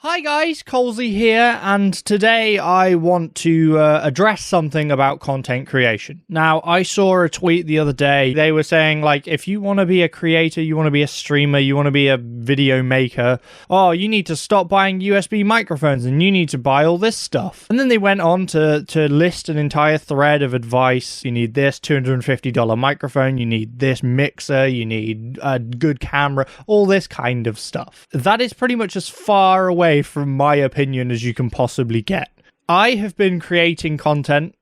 Hi guys, Colesy here, and today I want to address something about content creation. Now, I saw a tweet the other day. They were saying, like, if you want to be a creator, you want to be a streamer, you want to be a video maker, oh, you need to stop buying USB microphones and you need to buy all this stuff. And then they went on to list an entire thread of advice. You need this $250 microphone, you need this mixer, you need a good camera, all this kind of stuff. That is pretty much as far away from my opinion as you can possibly get. I have been creating content,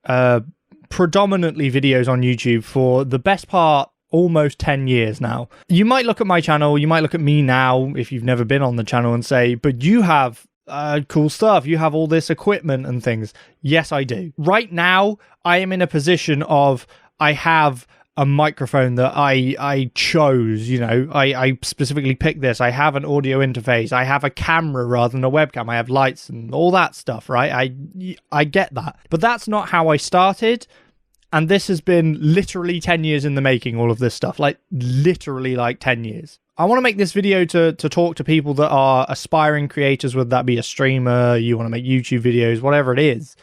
predominantly videos on YouTube, for the best part almost 10 years now. You might look at my channel, you might look at me now if you've never been on the channel and say, but you have cool stuff, you have all this equipment and things. Yes, I do. Right now, I am in a position of I have a microphone that I chose, you know, I specifically picked this. I have an audio interface. I have a camera rather than a webcam. I have lights and all that stuff, right? I get that. But that's not how I started. And this has been literally 10 years in the making, all of this stuff. Like, literally like 10 years. I want to make this video to talk to people that are aspiring creators, whether that be a streamer, you want to make YouTube videos, whatever it is.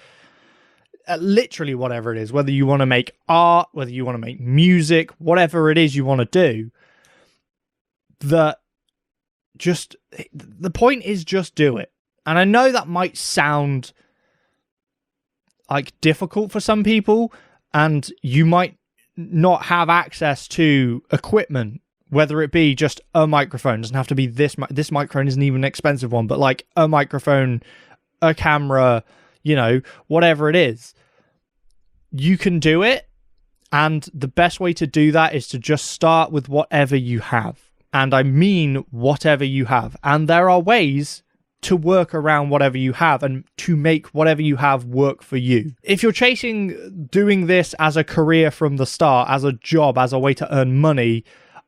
Literally whatever it is, whether you want to make art, whether you want to make music, whatever it is you want to do, the point is just do it. And I know that might sound like difficult for some people, and you might not have access to equipment, whether it be just a microphone. It doesn't have to be this microphone isn't even an expensive one, but like a microphone, a camera, you know, whatever it is. You can do it, and the best way to do that is to just start with whatever you have. And I mean whatever you have. And there are ways to work around whatever you have and to make whatever you have work for you. If you're chasing doing this as a career from the start, as a job, as a way to earn money,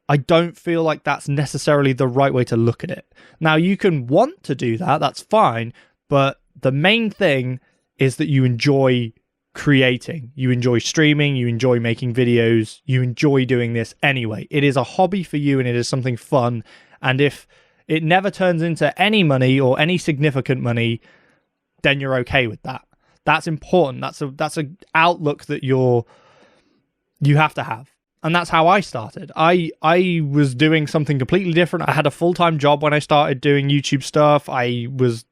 I don't feel like that's necessarily the right way to look at it. Now, you can want to do that, that's fine, but the main thing is that you enjoy creating, you enjoy streaming, you enjoy making videos, you enjoy doing this anyway. It is a hobby for you and it is something fun. And if it never turns into any money or any significant money, then you're okay with that. That's important. That's a outlook that you have to have. And that's how I started. I was doing something completely different. I had a full-time job when I started doing YouTube stuff. I was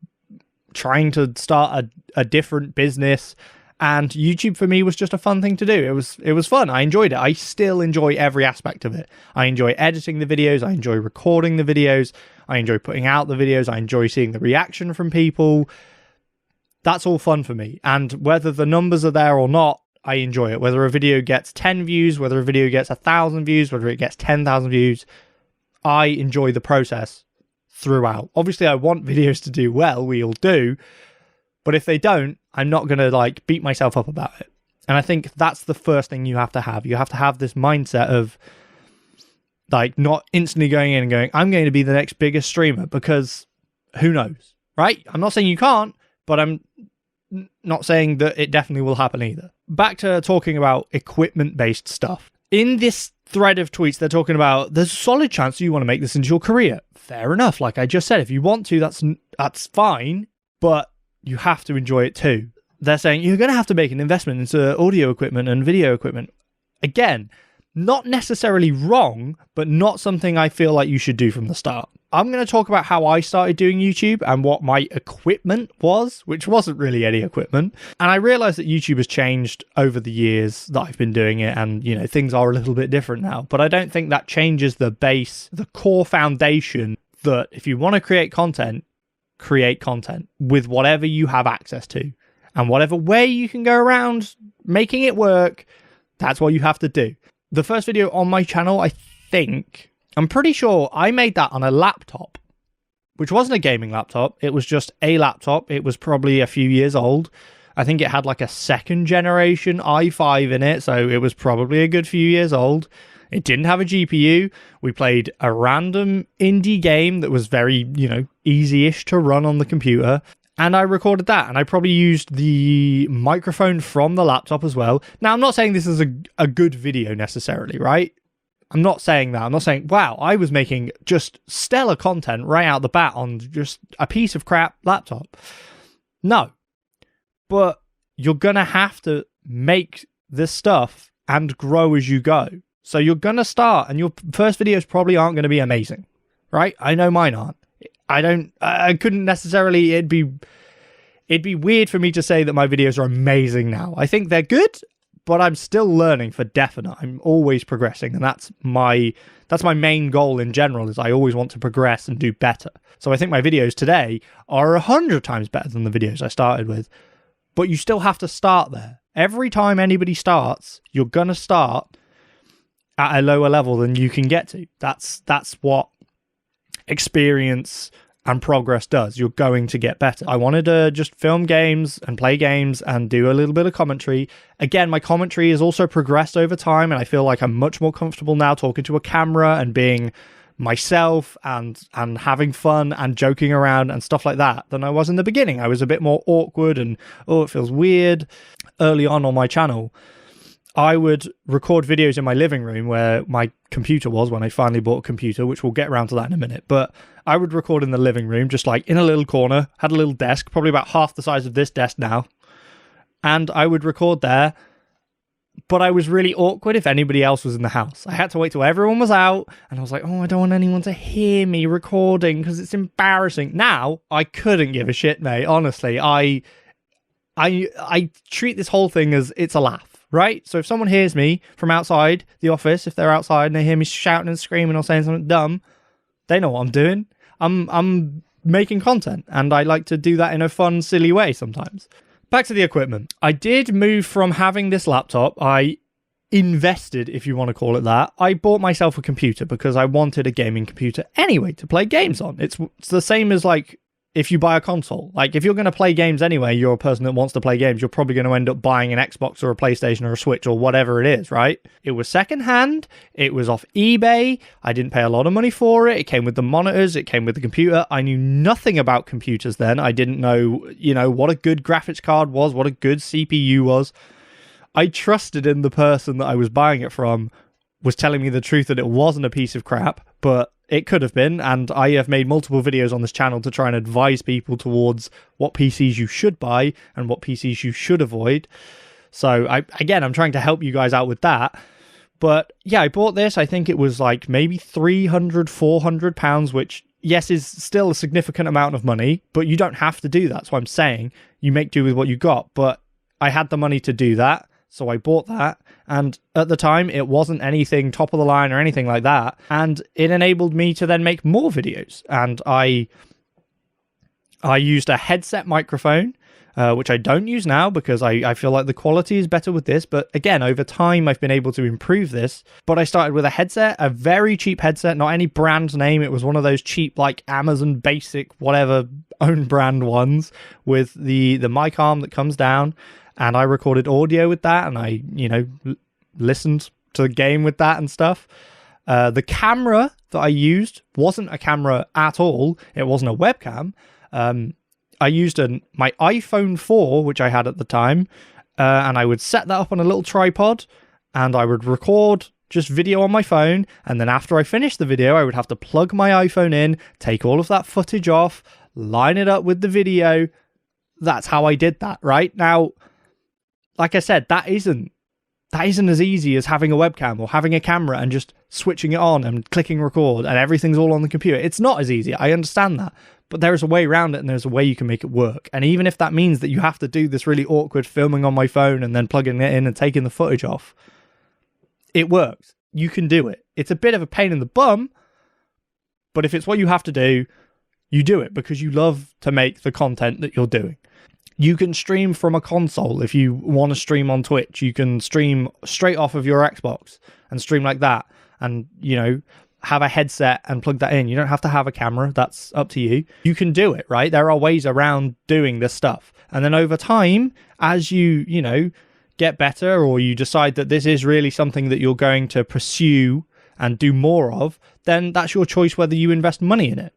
trying to start a different business. And YouTube for me was just a fun thing to do. It was fun. I enjoyed it. I still enjoy every aspect of it. I enjoy editing the videos. I enjoy recording the videos. I enjoy putting out the videos. I enjoy seeing the reaction from people. That's all fun for me. And whether the numbers are there or not, I enjoy it. Whether a video gets 10 views, whether a video gets 1,000 views, whether it gets 10,000 views, I enjoy the process throughout. Obviously, I want videos to do well. We all do. But if they don't, I'm not going to like beat myself up about it. And I think that's the first thing you have to have. You have to have this mindset of like not instantly going in and going, I'm going to be the next biggest streamer, because who knows, right? I'm not saying you can't, but I'm not saying that it definitely will happen either. Back to talking about equipment-based stuff. In this thread of tweets, they're talking about there's a solid chance you want to make this into your career. Fair enough. Like I just said, if you want to, that's fine, but you have to enjoy it too. They're saying you're going to have to make an investment into audio equipment and video equipment. Again, not necessarily wrong, but not something I feel like you should do from the start. I'm going to talk about how I started doing YouTube and what my equipment was, which wasn't really any equipment. And I realized that YouTube has changed over the years that I've been doing it, and you know, things are a little bit different now. But I don't think that changes the base, the core foundation that if you want to create content with whatever you have access to, and whatever way you can go around making it work, that's what you have to do. The first video on my channel, I'm pretty sure I made that on a laptop, which wasn't a gaming laptop. It was just a laptop. It was probably a few years old. I think it had like a second generation i5 in it, so it was probably a good few years old. It didn't have a GPU. We played a random indie game that was very, easy-ish to run on the computer. And I recorded that, and I probably used the microphone from the laptop as well. Now, I'm not saying this is a good video necessarily, right? I'm not saying that. I'm not saying, wow, I was making just stellar content right out the bat on just a piece of crap laptop. No. But you're going to have to make this stuff and grow as you go. So you're going to start, and your first videos probably aren't going to be amazing, right? I know mine aren't. I couldn't necessarily, it'd be weird for me to say that my videos are amazing now. I think they're good, but I'm still learning for definite. I'm always progressing, and that's my main goal in general, is I always want to progress and do better. So I think my videos today are 100 times better than the videos I started with, but you still have to start there. Every time anybody starts, you're going to start at a lower level than you can get to. That's what experience and progress does. You're going to get better. I wanted to just film games and play games and do a little bit of commentary. Again, my commentary has also progressed over time, and I feel like I'm much more comfortable now talking to a camera and being myself and having fun and joking around and stuff like that than I was in the beginning. I was a bit more awkward and, it feels weird. Early on my channel, I would record videos in my living room where my computer was when I finally bought a computer, which we'll get around to that in a minute. But I would record in the living room, just like in a little corner, had a little desk, probably about half the size of this desk now. And I would record there, but I was really awkward if anybody else was in the house. I had to wait till everyone was out, and I was like, I don't want anyone to hear me recording because it's embarrassing. Now, I couldn't give a shit, mate. Honestly, I treat this whole thing as it's a laugh. Right? So if someone hears me from outside the office, if they're outside and they hear me shouting and screaming or saying something dumb, they know what I'm doing. I'm making content, and I like to do that in a fun, silly way sometimes. Back to the equipment. I did move from having this laptop. I invested, if you want to call it that. I bought myself a computer because I wanted a gaming computer anyway to play games on. It's the same as like if you buy a console. Like, if you're going to play games anyway, you're a person that wants to play games, you're probably going to end up buying an Xbox or a PlayStation or a Switch or whatever it is, right? It was secondhand. It was off eBay. I didn't pay a lot of money for it. It came with the monitors. It came with the computer. I knew nothing about computers then. I didn't know, what a good graphics card was, what a good CPU was. I trusted in the person that I was buying it from was telling me the truth that it wasn't a piece of crap, but it could have been, and I have made multiple videos on this channel to try and advise people towards what PCs you should buy and what PCs you should avoid. So, I'm trying to help you guys out with that. But yeah, I bought this. I think it was like maybe £300-400, which, yes, is still a significant amount of money, but you don't have to do that. That's what I'm saying. You make do with what you got. But I had the money to do that, so I bought that. And at the time, it wasn't anything top of the line or anything like that. And it enabled me to then make more videos. And I used a headset microphone, which I don't use now because I feel like the quality is better with this. But again, over time, I've been able to improve this. But I started with a headset, a very cheap headset, not any brand name. It was one of those cheap, like Amazon Basic, whatever, own brand ones with the mic arm that comes down. And I recorded audio with that, and I, listened to the game with that and stuff. The camera that I used wasn't a camera at all. It wasn't a webcam. I used my iPhone 4, which I had at the time, and I would set that up on a little tripod, and I would record just video on my phone, and then after I finished the video, I would have to plug my iPhone in, take all of that footage off, line it up with the video. That's how I did that, right? Now, like I said, that isn't as easy as having a webcam or having a camera and just switching it on and clicking record and everything's all on the computer. It's not as easy. I understand that. But there is a way around it, and there's a way you can make it work. And even if that means that you have to do this really awkward filming on my phone and then plugging it in and taking the footage off, it works. You can do it. It's a bit of a pain in the bum, but if it's what you have to do, you do it because you love to make the content that you're doing. You can stream from a console if you want to stream on Twitch. You can stream straight off of your Xbox and stream like that and, have a headset and plug that in. You don't have to have a camera. That's up to you. You can do it, right? There are ways around doing this stuff. And then over time, as you get better, or you decide that this is really something that you're going to pursue and do more of, then that's your choice whether you invest money in it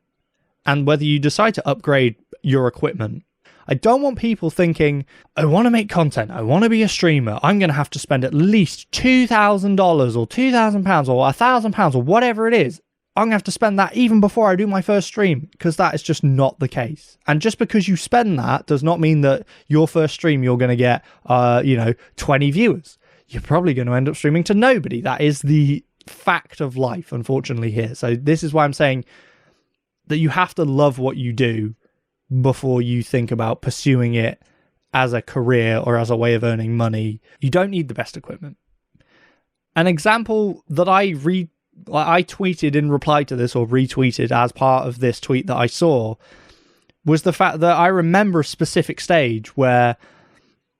and whether you decide to upgrade your equipment. I don't want people thinking, I want to make content, I want to be a streamer, I'm going to have to spend at least $2,000 or £2,000 or £1,000 or whatever it is. I'm going to have to spend that even before I do my first stream, because that is just not the case. And just because you spend that does not mean that your first stream you're going to get, 20 viewers. You're probably going to end up streaming to nobody. That is the fact of life, unfortunately, here. So this is why I'm saying that you have to love what you do before you think about pursuing it as a career or as a way of earning money. You don't need the best equipment. An example that I tweeted in reply to this, or retweeted as part of this tweet that I saw, was the fact that I remember a specific stage where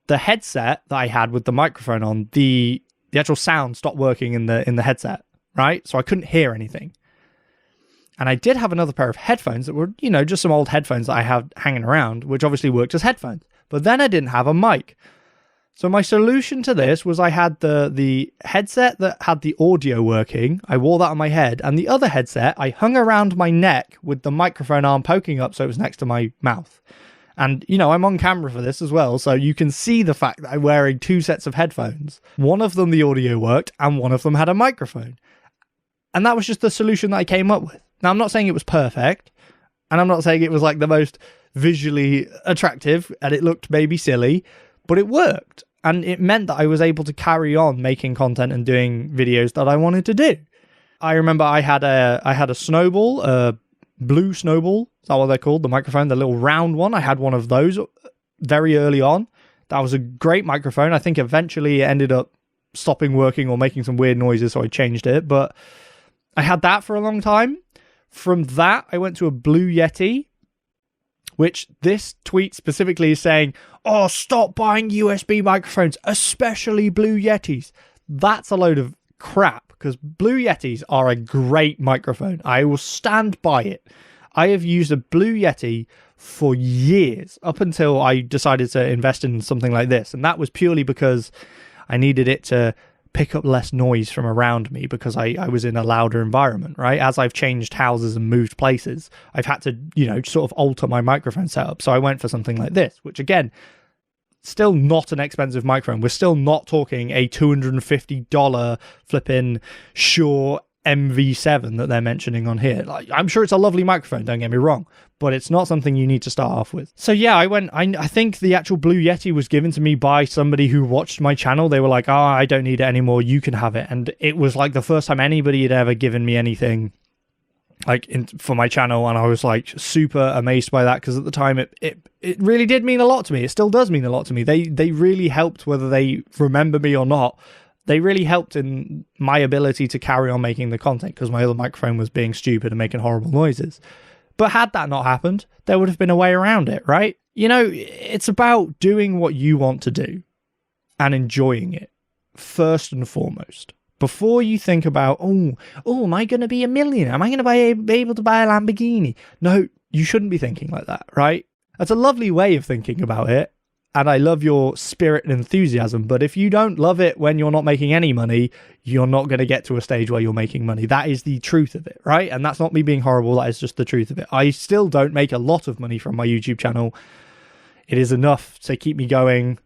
the headset that I had with the microphone on, the actual sound stopped working in the headset, right? So I couldn't hear anything. And I did have another pair of headphones that were, just some old headphones that I had hanging around, which obviously worked as headphones. But then I didn't have a mic. So my solution to this was I had the headset that had the audio working. I wore that on my head. And the other headset, I hung around my neck with the microphone arm poking up so it was next to my mouth. And, I'm on camera for this as well, so you can see the fact that I'm wearing two sets of headphones. One of them, the audio worked, and one of them had a microphone. And that was just the solution that I came up with. Now, I'm not saying it was perfect, and I'm not saying it was like the most visually attractive, and it looked maybe silly, but it worked. And it meant that I was able to carry on making content and doing videos that I wanted to do. I remember I had a snowball, a blue snowball. Is that what they're called? The microphone, the little round one. I had one of those very early on. That was a great microphone. I think eventually it ended up stopping working or making some weird noises, so I changed it. But I had that for a long time. From that, I went to a Blue Yeti, which this tweet specifically is saying, oh, stop buying USB microphones, especially Blue Yetis. That's a load of crap, because Blue Yetis are a great microphone. I will stand by it. I have used a Blue Yeti for years, up until I decided to invest in something like this. And that was purely because I needed it to pick up less noise from around me, because I was in a louder environment, right? As I've changed houses and moved places, I've had to, sort of alter my microphone setup. So I went for something like this, which again, still not an expensive microphone. We're still not talking a $250 flipping Shure MV7 that they're mentioning on here. Like, I'm sure it's a lovely microphone, don't get me wrong, but it's not something you need to start off with. So yeah, I think the actual Blue Yeti was given to me by somebody who watched my channel. They were like, oh, I don't need it anymore, you can have it. And it was like the first time anybody had ever given me anything for my channel, and I was like super amazed by that, because at the time it really did mean a lot to me. It still does mean a lot to me. They really helped, whether they remember me or not. They really helped in my ability to carry on making the content, because my other microphone was being stupid and making horrible noises. But had that not happened, there would have been a way around it, right? It's about doing what you want to do and enjoying it first and foremost. Before you think about, oh, am I going to be a millionaire? Am I going to be able to buy a Lamborghini? No, you shouldn't be thinking like that, right? That's a lovely way of thinking about it. And I love your spirit and enthusiasm. But if you don't love it when you're not making any money, you're not going to get to a stage where you're making money. That is the truth of it, right? And that's not me being horrible. That is just the truth of it. I still don't make a lot of money from my YouTube channel. It is enough to keep me going.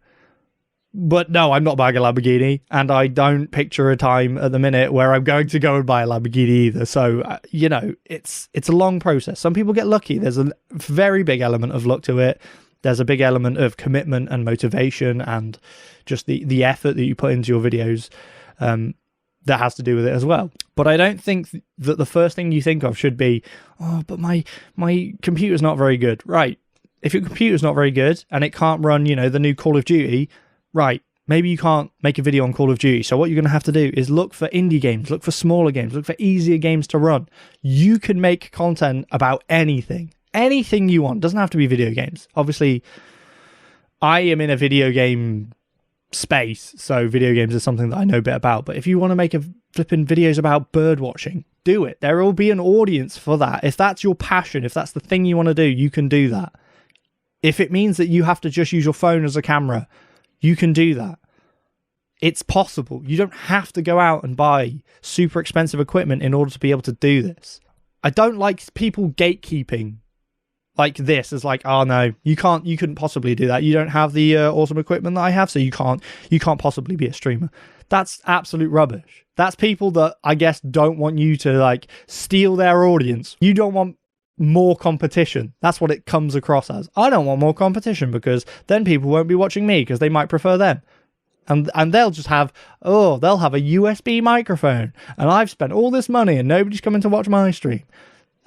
But no, I'm not buying a Lamborghini. And I don't picture a time at the minute where I'm going to go and buy a Lamborghini either. So, it's a long process. Some people get lucky. There's a very big element of luck to it. There's a big element of commitment and motivation and just the effort that you put into your videos that has to do with it as well. But I don't think that the first thing you think of should be, oh, but my computer's not very good. Right. If your computer's not very good and it can't run, the new Call of Duty, right, maybe you can't make a video on Call of Duty. So what you're going to have to do is look for indie games, look for smaller games, look for easier games to run. You can make content about anything. Anything you want. Doesn't have to be video games. Obviously, I am in a video game space, so video games is something that I know a bit about. But if you want to make flipping videos about bird watching, do it. There will be an audience for that. If that's your passion, if that's the thing you want to do, you can do that. If it means that you have to just use your phone as a camera, you can do that. It's possible. You don't have to go out and buy super expensive equipment in order to be able to do this. I don't like people gatekeeping like this as like, oh no, you couldn't possibly do that. You don't have the awesome equipment that I have, so you can't possibly be a streamer. That's absolute rubbish. That's people that I guess don't want you to like steal their audience. You don't want more competition. That's what it comes across as. I don't want more competition because then people won't be watching me because they might prefer them. And they'll just have, they'll have a USB microphone and I've spent all this money and nobody's coming to watch my stream.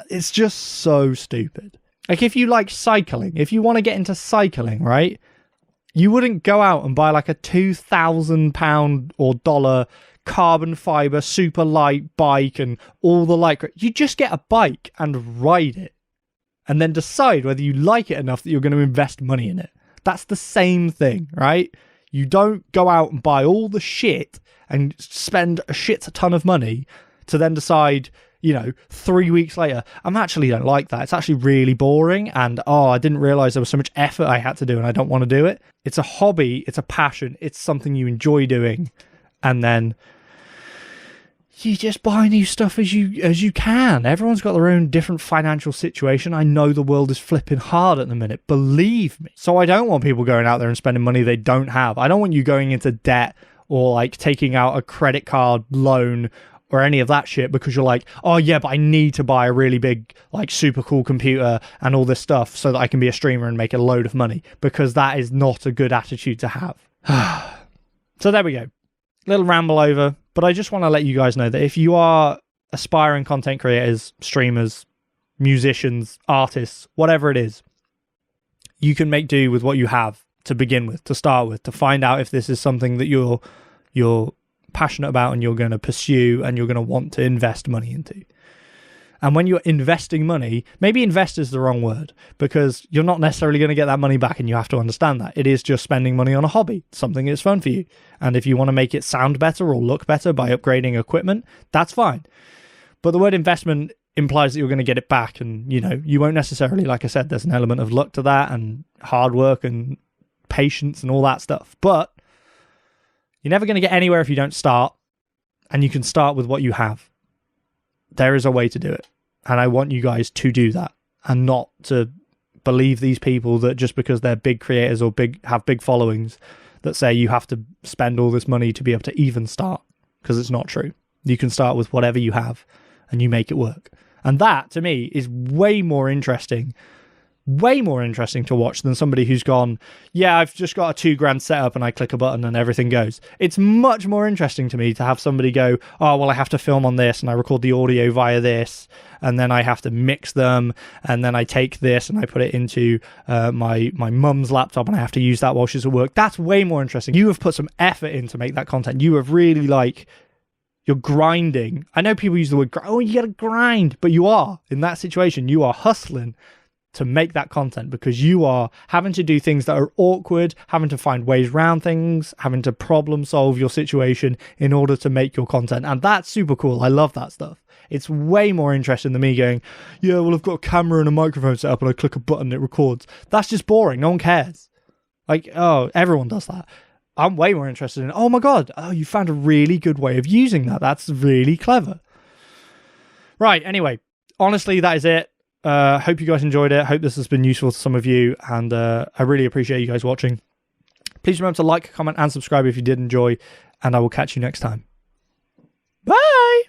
It's just so stupid. Like if you like cycling, if you want to get into cycling, right? You wouldn't go out and buy like a £2,000 or dollar carbon fiber super light bike and all the light. You just get a bike and ride it and then decide whether you like it enough that you're going to invest money in it. That's the same thing, right? You don't go out and buy all the shit and spend a shit ton of money to then decide, 3 weeks later, I actually don't like that. It's actually really boring. And, I didn't realize there was so much effort I had to do and I don't want to do it. It's a hobby. It's a passion. It's something you enjoy doing. And then you just buy new stuff as you can. Everyone's got their own different financial situation. I know the world is flipping hard at the minute. Believe me. So I don't want people going out there and spending money they don't have. I don't want you going into debt or like taking out a credit card loan or any of that shit because you're like, oh yeah, but I need to buy a really big, like super cool computer and all this stuff so that I can be a streamer and make a load of money, because that is not a good attitude to have. So there we go. Little ramble over, but I just want to let you guys know that if you are aspiring content creators, streamers, musicians, artists, whatever it is, you can make do with what you have to begin with, to start with, to find out if this is something that you're passionate about and you're going to pursue and you're going to want to invest money into. And when you're investing money, maybe invest is the wrong word, because you're not necessarily going to get that money back, and you have to understand that. It is just spending money on a hobby, something that's fun for you. And if you want to make it sound better or look better by upgrading equipment, that's fine. But the word investment implies that you're going to get it back, and you won't necessarily, like I said, there's an element of luck to that and hard work and patience and all that stuff. But you're never going to get anywhere if you don't start, and you can start with what you have. There is a way to do it, and I want you guys to do that and not to believe these people that just because they're big creators or have big followings that say you have to spend all this money to be able to even start, because it's not true. You can start with whatever you have and you make it work. And that, to me, is way more interesting to watch than somebody who's gone, yeah, I've just got a $2,000 setup and I click a button and everything goes. It's much more interesting to me to have somebody go, oh, well, I have to film on this and I record the audio via this and then I have to mix them and then I take this and I put it into my mum's laptop and I have to use that while she's at work. That's way more interesting. You have put some effort in to make that content. You have really you're grinding. I know people use the word, you got to grind, but you are. In that situation, you are hustling to make that content because you are having to do things that are awkward, having to find ways around things, having to problem solve your situation in order to make your content. And that's super cool. I love that stuff. It's way more interesting than me going, yeah, well, I've got a camera and a microphone set up and I click a button and it records. That's just boring. No one cares. Everyone does that. I'm way more interested in, oh my God, you found a really good way of using that. That's really clever. Right. Anyway, honestly, that is it. Hope you guys enjoyed it. Hope this has been useful to some of you, and I really appreciate you guys watching. Please remember to like, comment, and subscribe if you did enjoy, and I will catch you next time. Bye!